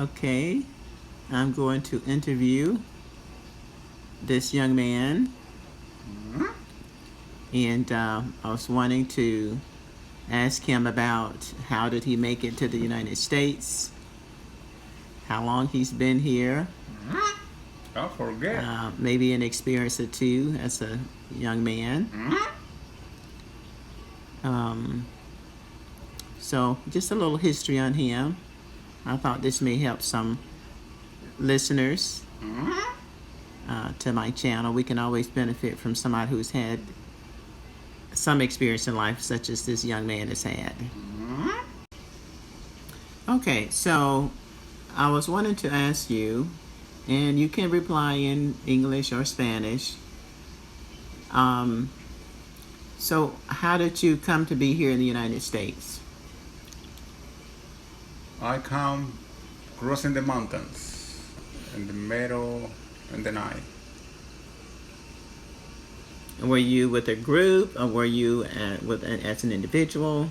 Okay, I'm going to interview this young man, and I was wanting to ask him about how did he make it to the United States, how long he's been here, I forget. maybe an experience or two as a young man. Um, so just a little history on him. I thought this may help some listeners to my channel. We can always benefit from somebody who's had some experience in life, such as this young man has had. Okay, so I was wanting to ask you, and you can reply in English or Spanish. Um, so, how did you come to be here in the United States? I come crossing the mountains in the middle and the night. Were you with a group, or were you as an individual?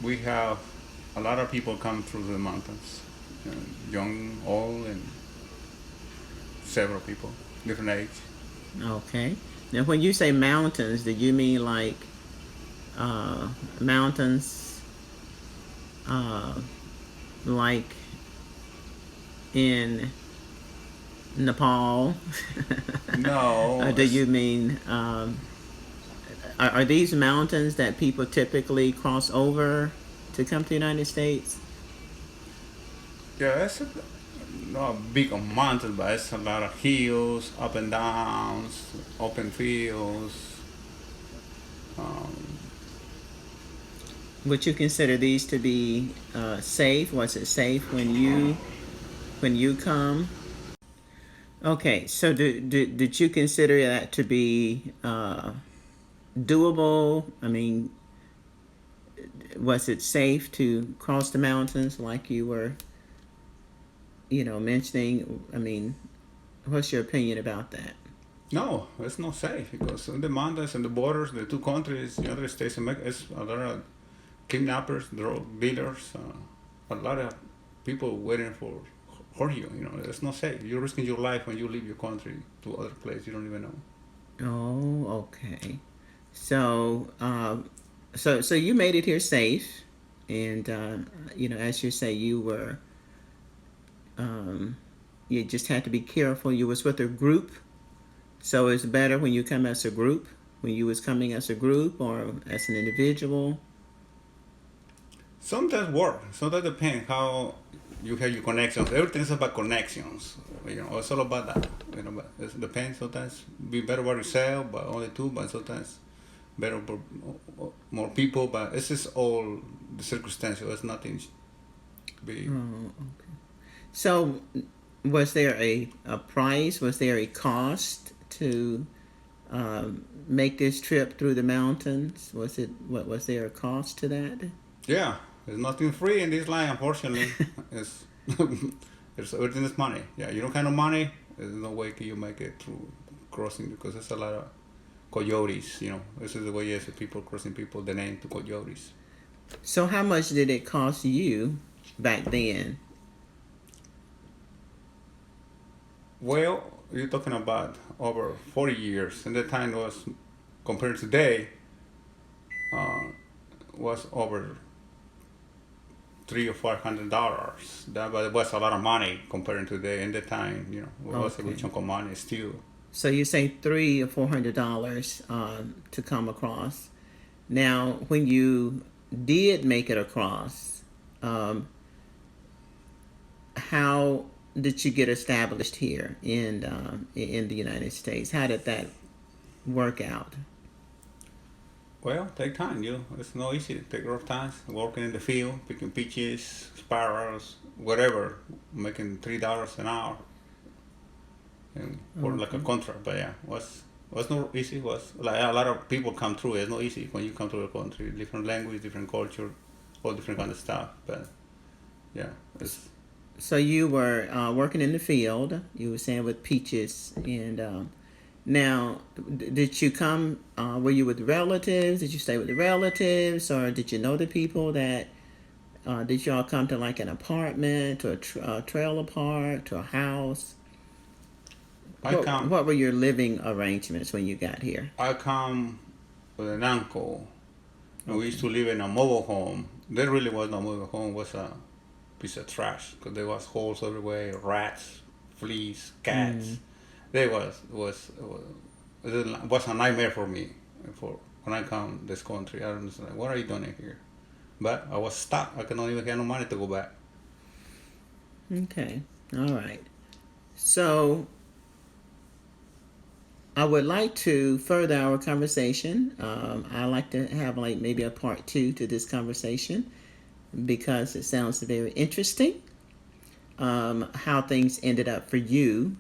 We have a lot of people come through the mountains, young, old, and several people, different age. Okay. Now, when you say mountains, do you mean like mountains, uh, like in Nepal? No, Or do you mean are these mountains that people typically cross over to come to the United States? yeah, not a big mountain, but it's a lot of hills, up and downs, open fields. Um, Would you consider these to be safe? Was it safe when you come? Okay, so did you consider that to be doable? I mean, was it safe to cross the mountains like you were, mentioning? I mean, what's your opinion about that? no, it's not safe because in the mountains and the borders, the two countries, the United States and Mexico, it's a lot of kidnappers, drug dealers, a lot of people waiting for hurt you. You know, it's not safe. You're risking your life when you leave your country to other place you don't even know. Oh, okay. So, so you made it here safe, and as you say, um, you just had to be careful. You was with a group, so it's better when you come as a group. When you was coming as a group or as an individual. Sometimes work. Sometimes depends how you have your connections. Everything's about connections. You know, it's all about that. You know, but it depends. Sometimes be better by yourself, but only two. But sometimes better for more people. But it's just all the circumstantial. It's nothing big. Oh, okay. So, was there a price? Was there a cost to make this trip through the mountains? Was there a cost to that? Yeah, there's nothing free in this life. Unfortunately, it's it's everything is money. Yeah, you don't have no money. There's no way can you make it through crossing because there's a lot of coyotes. You know, this is the way yes, people crossing people. The name to coyotes. So, how much did it cost you back then? Well, you're talking about over 40 years, and the time was compared to today uh, was over $300 or $500. That but it was a lot of money compared to today. In the time, you know, it was a good Okay. chunk of money still. So you say $300 or $400 to come across. Now, when you did make it across, um, how did you get established here in the United States? How did that work out? Well, take time. You, it's not easy. Take rough times. Working in the field, picking peaches, sparrows, whatever, making $3 an hour, and for like a Okay. contract. But yeah, was not easy. Was like a lot of people come through. It's not easy when you come to a country, different language, different culture, all different kind of stuff. But yeah, it's So you were working in the field. You were saying with peaches, and now did you come? Were you with relatives? Did you stay with the relatives, or did you know the people that did y'all come to like an apartment, to a trailer park, to a house? What were your living arrangements when you got here? I come with an uncle. And we used to live in a mobile home. There really was no mobile home. It was a piece of trash because there was holes everywhere, rats, fleas, cats. There was a nightmare for me for when I come this country. I was like, what are you doing here? But I was stuck. I could not even get no money to go back. Okay, all right. So I would like to further our conversation. I like to have like maybe a part 2 to this conversation because it sounds very interesting. How things ended up for you,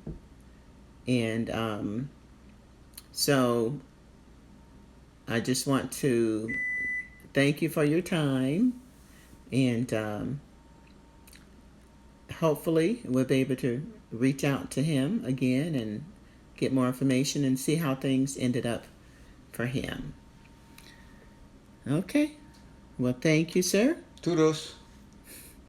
and so I just want to thank you for your time, and hopefully we'll be able to reach out to him again and get more information and see how things ended up for him. Okay. Well, thank you, sir. Toodles.